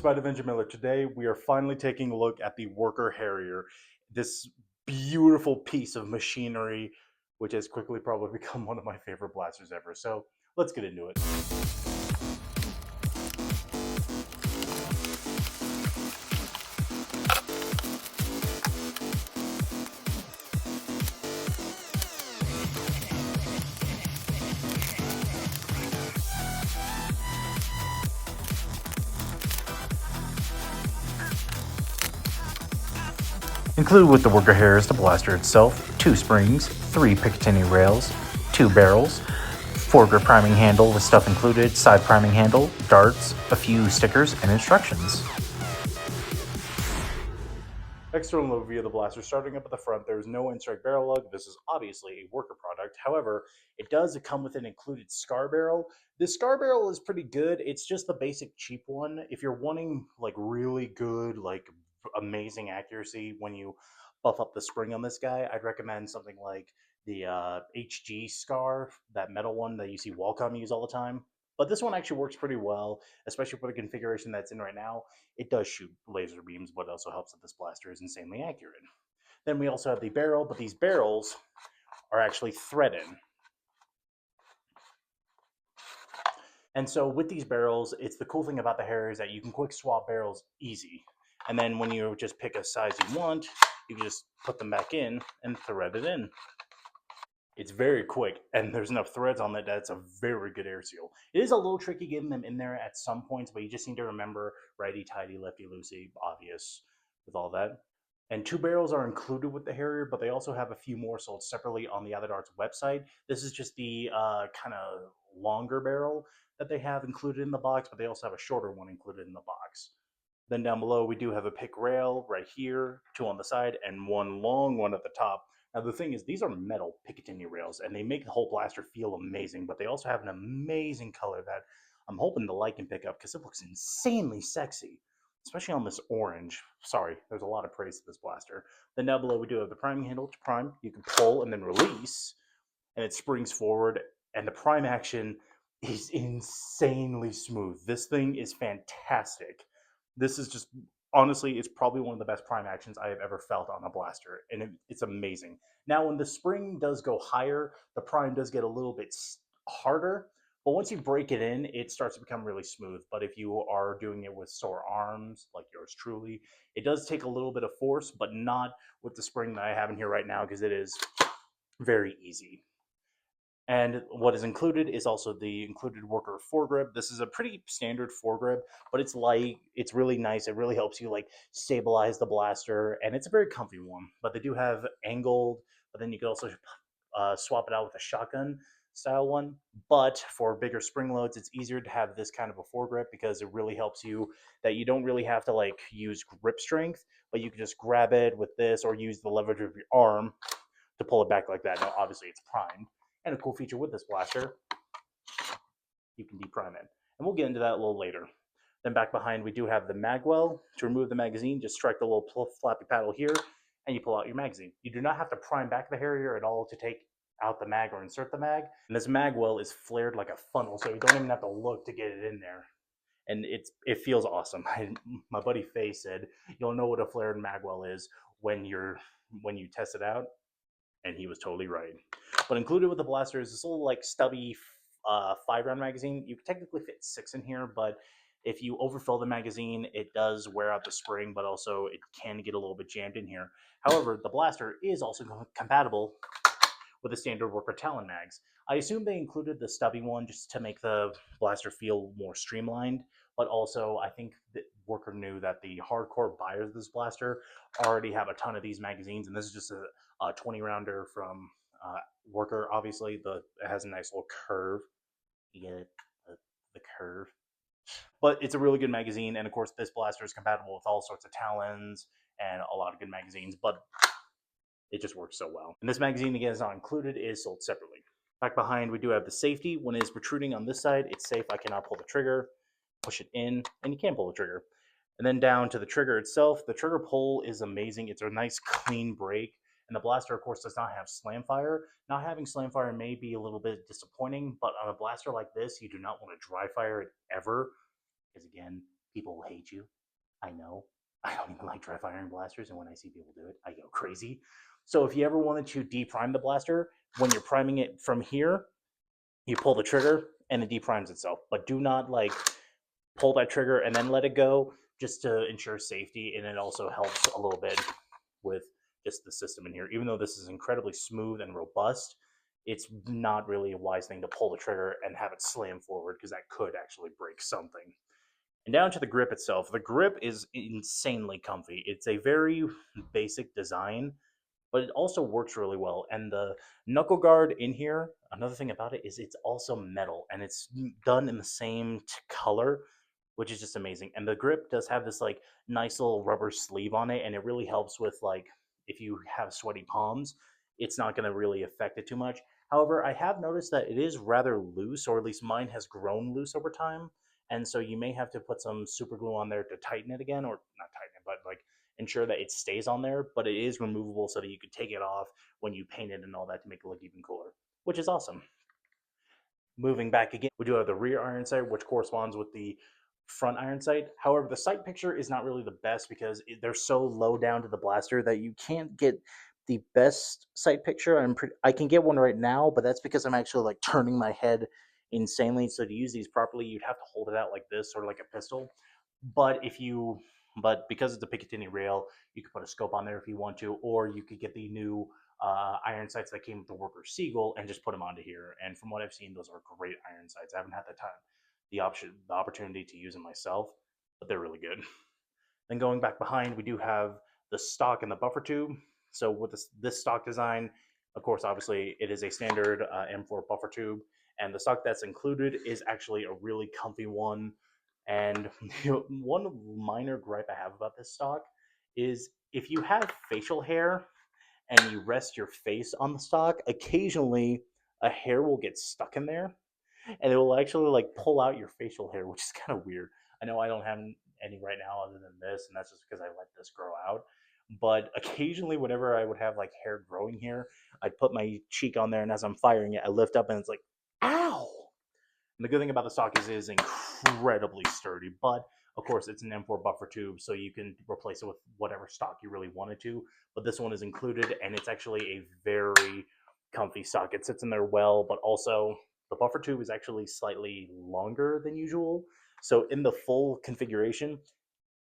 Spider-Avenger Miller. Today we are finally taking a look at the Worker Harrier, this beautiful piece of machinery, which has quickly probably become one of my favorite blasters ever. So let's get into it. Included with the Worker Harrier is the blaster itself, 2 springs, 3 Picatinny rails, 2 barrels, foregrip priming handle with stuff included, side priming handle, darts, a few stickers, and instructions. External overview of the blaster. Starting up at the front, there is no in-strike barrel lug. This is obviously a Worker product. However, it does come with an included scar barrel. This scar barrel is pretty good. It's just the basic cheap one. If you're wanting like really good, like amazing accuracy when you buff up the spring on this guy, I'd recommend something like the HG Scar, that metal one that you see Wacom use all the time. But this one actually works pretty well, especially for the configuration that's in right now. It does shoot laser beams, but it also helps that this blaster is insanely accurate. Then we also have the barrel, but these barrels are actually threaded. And so with these barrels, it's the cool thing about the Harrier is that you can quick swap barrels easy. And then when you just pick a size you want, you can just put them back in and thread it in. It's very quick, and there's enough threads on it that it's a very good air seal. It is a little tricky getting them in there at some points, but you just need to remember righty-tighty, lefty-loosey, obvious with all that. And 2 barrels are included with the Harrier, but they also have a few more sold separately on the Other Darts website. This is just the kind of longer barrel that they have included in the box, but they also have a shorter one included in the box. Then down below, we do have a pick rail right here, 2 on the side, and 1 long one at the top. Now, the thing is, these are metal Picatinny rails, and they make the whole blaster feel amazing, but they also have an amazing color that I'm hoping the light can pick up because it looks insanely sexy, especially on this orange. Sorry, there's a lot of praise to this blaster. Then down below, we do have the priming handle to prime. You can pull and then release, and it springs forward, and the prime action is insanely smooth. This thing is fantastic. This is just honestly, it's probably one of the best prime actions I have ever felt on a blaster, and it's amazing. Now, when the spring does go higher, the prime does get a little bit harder, but once you break it in, it starts to become really smooth. But if you are doing it with sore arms, like yours truly, it does take a little bit of force, but not with the spring that I have in here right now because it is very easy. And what is included is also the included Worker foregrip. This is a pretty standard foregrip, but it's light. It's really nice. It really helps you like stabilize the blaster, and it's a very comfy one. But they do have angled, but then you can also swap it out with a shotgun style one. But for bigger spring loads, it's easier to have this kind of a foregrip because it really helps you that you don't really have to like use grip strength, but you can just grab it with this or use the leverage of your arm to pull it back like that. Now, obviously, it's primed. And a cool feature with this blaster, you can deprime it. And we'll get into that a little later. Then back behind, we do have the magwell. To remove the magazine, just strike the little flappy paddle here, and you pull out your magazine. You do not have to prime back the Harrier at all to take out the mag or insert the mag. And this magwell is flared like a funnel, so you don't even have to look to get it in there. And it feels awesome. My buddy Faye said, "You'll know what a flared magwell is when you test it out," and he was totally right. But included with the blaster is this little like stubby 5-round magazine. You can technically fit 6 in here, but if you overfill the magazine, it does wear out the spring, but also it can get a little bit jammed in here. However, the blaster is also compatible with the standard Worker Talon mags. I assume they included the stubby one just to make the blaster feel more streamlined, but also I think that Worker knew that the hardcore buyers of this blaster already have a ton of these magazines, and this is just a 20 rounder from Worker. Obviously, it has a nice little curve. You get it, the curve. But it's a really good magazine, and of course, this blaster is compatible with all sorts of Talons and a lot of good magazines. But it just works so well. And this magazine, again, is not included, it is sold separately. Back behind, we do have the safety. When it is protruding on this side, it's safe. I cannot pull the trigger, push it in, and you can pull the trigger. And then down to the trigger itself, the trigger pull is amazing. It's a nice, clean break. And the blaster, of course, does not have slam fire. Not having slam fire may be a little bit disappointing, but on a blaster like this, you do not want to dry fire it ever, because again, People will hate you. I know. I don't even like dry firing blasters, and when I see people do it, I go crazy. So if you ever wanted to deprime the blaster, when you're priming it from here, you pull the trigger and it deprimes itself. But do not like pull that trigger and then let it go, just to ensure safety. And it also helps a little bit with just the system in here. Even though this is incredibly smooth and robust, it's not really a wise thing to pull the trigger and have it slam forward, because that could actually break something. And down to the grip itself. The grip is insanely comfy. It's a very basic design, but it also works really well. And the knuckle guard in here, another thing about it is it's also metal, and it's done in the same color, which is just amazing. And the grip does have this like nice little rubber sleeve on it, and it really helps with like if you have sweaty palms, it's not going to really affect it too much. However, I have noticed that it is rather loose, or at least mine has grown loose over time. And so you may have to put some super glue on there to tighten it again, or not tighten it, but like ensure that it stays on there. But it is removable so that you can take it off when you paint it and all that to make it look even cooler, which is awesome. Moving back again, we do have the rear iron sight, which corresponds with the front iron sight. However, the sight picture is not really the best because they're so low down to the blaster that you can't get the best sight picture. I can get one right now, but that's because I'm actually like turning my head insanely. So to use these properly, you'd have to hold it out like this, sort of like a pistol. But if you, but because it's a Picatinny rail, you could put a scope on there if you want to, or you could get the new iron sights that came with the Worker Seagull and just put them onto here. And from what I've seen, those are great iron sights. I haven't had the time, the opportunity to use them myself, but they're really good. Then going back behind, we do have the stock and the buffer tube. So with this stock design, of course, obviously it is a standard M4 buffer tube, and the stock that's included is actually a really comfy one. And one minor gripe I have about this stock is if you have facial hair and you rest your face on the stock, occasionally a hair will get stuck in there, and it will actually like pull out your facial hair, which is kind of weird. I know I don't have any right now other than this, and that's just because I let this grow out. But occasionally, whenever I would have like hair growing here, I'd put my cheek on there, and as I'm firing it, I lift up, and it's like, ow! And the good thing about the stock is it is incredibly sturdy, but of course it's an M4 buffer tube, so you can replace it with whatever stock you really wanted to. But this one is included, and it's actually a very comfy stock. It sits in there well, but also the buffer tube is actually slightly longer than usual. So in the full configuration,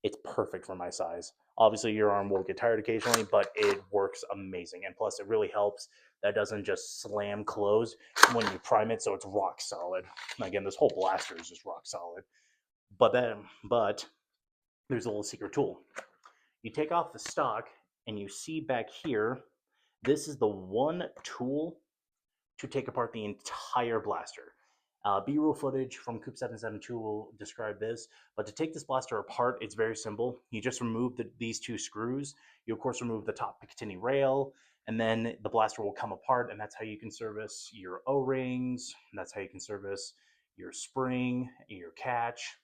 it's perfect for my size. Obviously, your arm will get tired occasionally, but it works amazing. And plus, it really helps that it doesn't just slam closed when you prime it, so it's rock solid. Again, this whole blaster is just rock solid. But there's a little secret tool. You take off the stock, and you see back here, this is the one tool to take apart the entire blaster. B-roll footage from Coop 772 will describe this, but to take this blaster apart, it's very simple. You just remove these two screws. You, of course, remove the top Picatinny rail, and then the blaster will come apart, and that's how you can service your O-rings, that's how you can service your spring, your catch,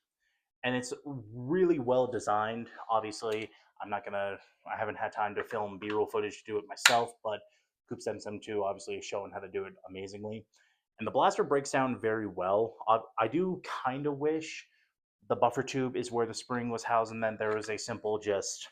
and it's really well designed. Obviously, I haven't had time to film B-roll footage to do it myself, but Coop 772 obviously is showing how to do it amazingly. And the blaster breaks down very well. I do kind of wish the buffer tube is where the spring was housed, and then there was a simple just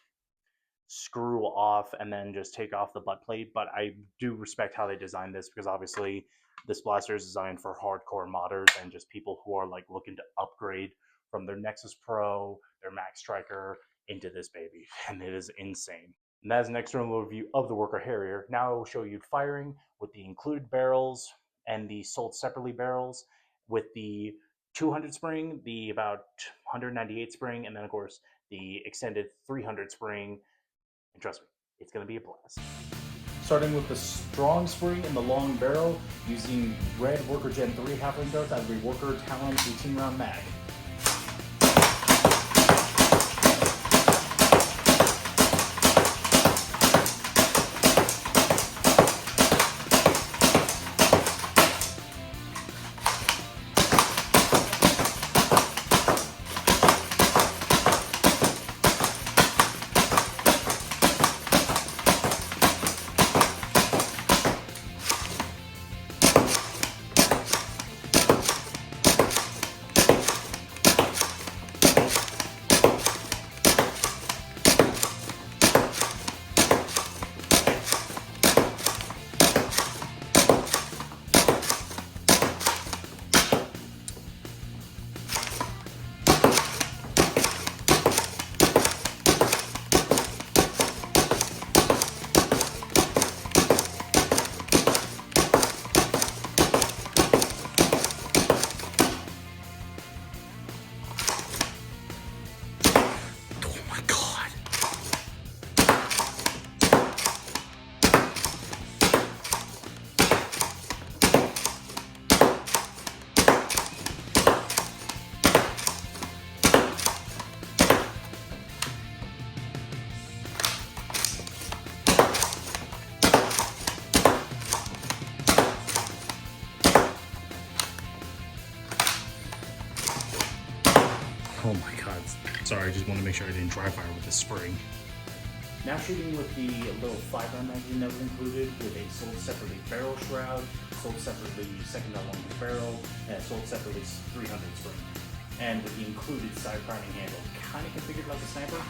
screw off and then just take off the butt plate. But I do respect how they designed this, because obviously this blaster is designed for hardcore modders and just people who are like looking to upgrade from their Nexus Pro, their Max Striker into this baby, and it is insane. And that is an external overview of the Worker Harrier. Now I will show you firing with the included barrels and the sold separately barrels, with the 200 spring, the about 198 spring, and then of course the extended 300 spring. And trust me, it's going to be a blast. Starting with the strong spring and the long barrel, using red Worker Gen 3 half-length darts out of a Worker Talon 18-round mag. Sorry, I just wanted to make sure I didn't dry fire with the spring. Now shooting with the little 5-round magazine that was included, with a sold separately barrel shroud, sold separately second longest barrel, and sold separately 300 spring. And with the included side priming handle, kind of configured like a sniper.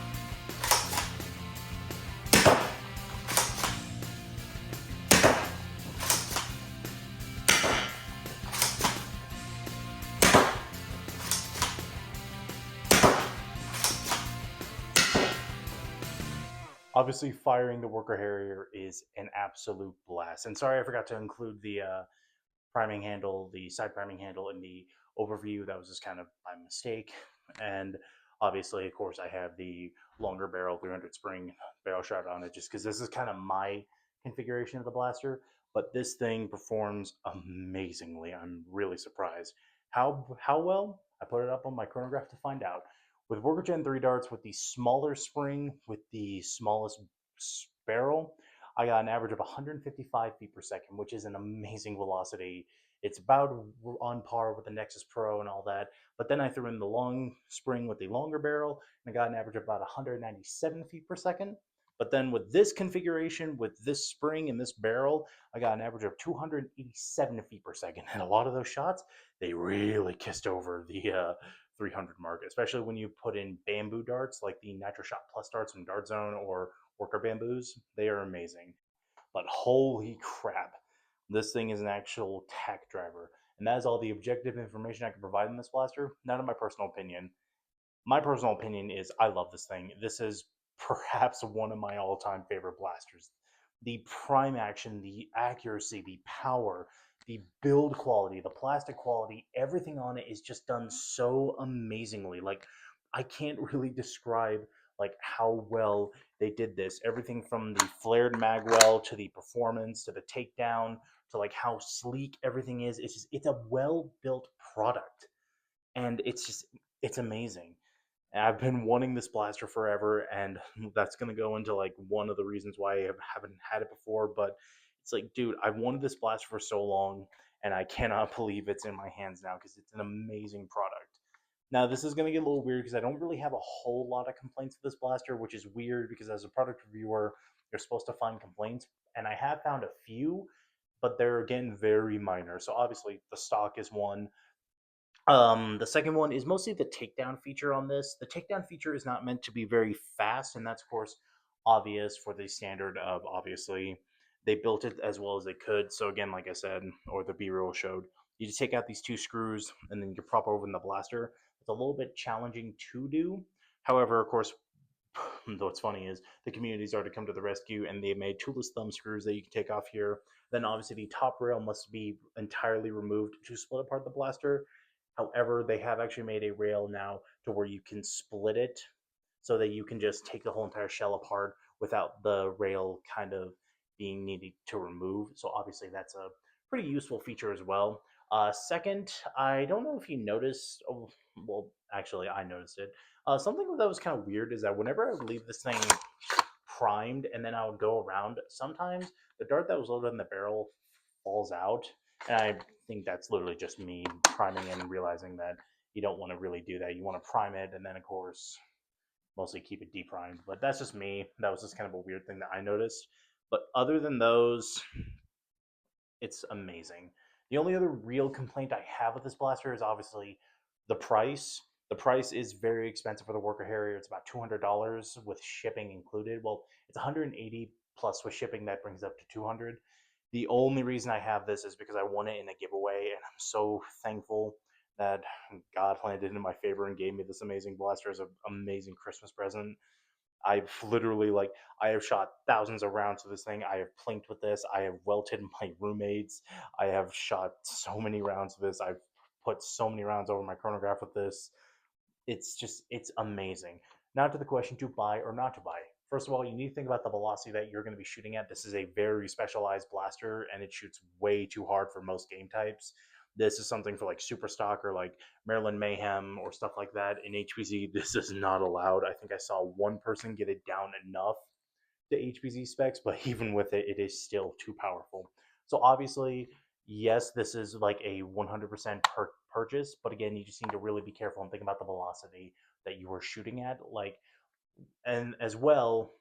Obviously, firing the Worker Harrier is an absolute blast. And sorry, I forgot to include the priming handle, the side priming handle in the overview. That was just kind of by mistake. And obviously, of course, I have the longer barrel 300 spring barrel shroud on it just because this is kind of my configuration of the blaster. But this thing performs amazingly. I'm really surprised. How well? I put it up on my chronograph to find out. With Worker Gen 3 darts with the smaller spring, with the smallest barrel, I got an average of 155 feet per second, which is an amazing velocity. It's about on par with the Nexus Pro and all that. But then I threw in the long spring with the longer barrel, and I got an average of about 197 feet per second. But then with this configuration, with this spring and this barrel, I got an average of 287 feet per second. And a lot of those shots, they really kissed over the 300 mark, especially when you put in bamboo darts like the Nitro Shot Plus darts from Dart Zone or Worker Bamboos. They are amazing. But holy crap, this thing is an actual tack driver. And that is all the objective information I can provide in this blaster. Not in my personal opinion. My personal opinion is I love this thing. This is perhaps one of my all time favorite blasters. The prime action, the accuracy, the power, the build quality, the plastic quality, everything on it is just done so amazingly. Like, I can't really describe like how well they did this. Everything from the flared magwell to the performance to the takedown to like how sleek everything is. It's a well built product, and it's amazing. I've been wanting this blaster forever, and that's gonna go into like one of the reasons why I haven't had it before. But it's like, dude, I've wanted this blaster for so long, and I cannot believe it's in my hands now because it's an amazing product. Now, this is gonna get a little weird because I don't really have a whole lot of complaints with this blaster, which is weird because as a product reviewer, you're supposed to find complaints, and I have found a few, but they're again very minor. So obviously, the stock is one. The second one is mostly the takedown feature on this. The takedown feature is not meant to be very fast, and that's of course obvious for the standard of obviously they built it as well as they could. So again, like I said, or the B-roll showed, you just take out these two screws and then you prop over in the blaster. It's a little bit challenging to do. However, of course, what's funny is the community's already come to the rescue and they made toolless thumb screws that you can take off here. Then obviously the top rail must be entirely removed to split apart the blaster. However, they have actually made a rail now to where you can split it so that you can just take the whole entire shell apart without the rail kind of being needed to remove. So obviously that's a pretty useful feature as well. Second, I don't know if you noticed. Oh, well, actually, I noticed it. Something that was kind of weird is that whenever I would leave this thing primed and then I would go around, sometimes the dart that was loaded in the barrel falls out. And I think that's literally just me priming and realizing that you don't want to really do that. You want to prime it and then, of course, mostly keep it deprimed. But that's just me. That was just kind of a weird thing that I noticed. But other than those, it's amazing. The only other real complaint I have with this blaster is obviously the price. The price is very expensive for the Worker Harrier. It's about $200 with shipping included. Well, it's 180 plus with shipping. That brings it up to 200. The only reason I have this is because I won it in a giveaway, and I'm so thankful that God landed in my favor and gave me this amazing blaster as an amazing Christmas present. I've literally like I have shot thousands of rounds with this thing. I have plinked with this. I have welted my roommates. I have shot so many rounds with this. I've put so many rounds over my chronograph with this. It's amazing. Now to the question to buy or not to buy. First of all, you need to think about the velocity that you're going to be shooting at. This is a very specialized blaster and it shoots way too hard for most game types. This is something for like Super Stock or like Maryland Mayhem or stuff like that. In HPZ, this is not allowed. I think I saw one person get it down enough to HPZ specs, but even with it, it is still too powerful. So obviously, yes, this is like a 100% purchase, but again, you just need to really be careful and think about the velocity that you are shooting at. And as well,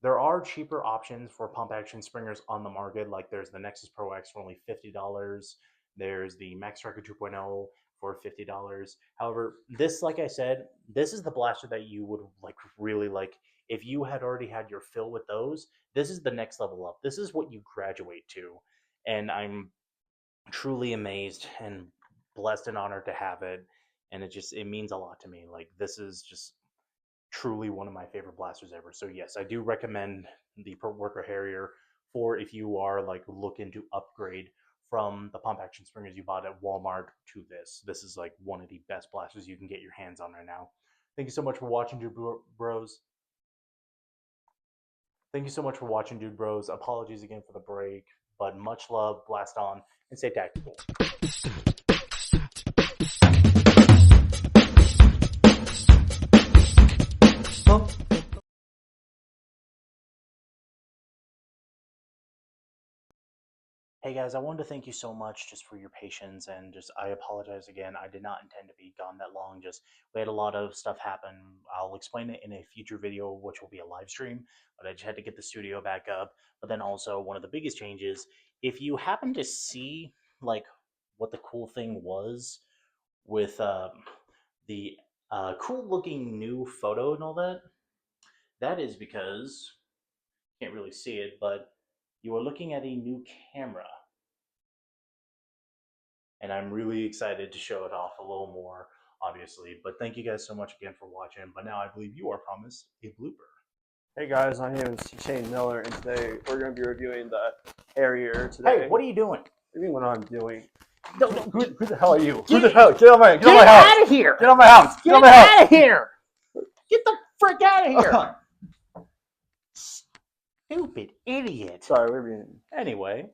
there are cheaper options for pump action springers on the market. Like there's the Nexus Pro X for only $50. There's the Max Striker 2.0 for $50. However, this, like I said, this is the blaster that you would really like. If you had already had your fill with those, this is the next level up. This is what you graduate to. And I'm truly amazed and blessed and honored to have it. And it means a lot to me. Like this is just truly one of my favorite blasters ever. So yes, I do recommend the Worker Harrier for if you are looking to upgrade from the pump action springers you bought at Walmart to this. This is one of the best blasters you can get your hands on right now. Thank you so much for watching, Dude Bros. Thank you so much for watching, Dude Bros. Apologies again for the break, but much love, blast on, and stay tactical. Hey guys, I wanted to thank you so much just for your patience, and I apologize again. I did not intend to be gone that long. We had a lot of stuff happen. I'll explain it in a future video, which will be a live stream, but I just had to get the studio back up. But then also one of the biggest changes, if you happen to see what the cool thing was with the cool looking new photo and all that, that is because, can't really see it, but you are looking at a new camera. And I'm really excited to show it off a little more, obviously. But thank you guys so much again for watching. But now I believe you are promised a blooper. Hey guys, my name is Shane Miller, and today we're going to be reviewing the Harrier today. Hey, what are you doing? What do you mean what I'm doing? No, Who the hell are you? Get, Who the hell? Get on my house! Get out of here! Get on my house! Get out of here! Get the frick out of here! Stupid idiot. Sorry, we're being... Anyway,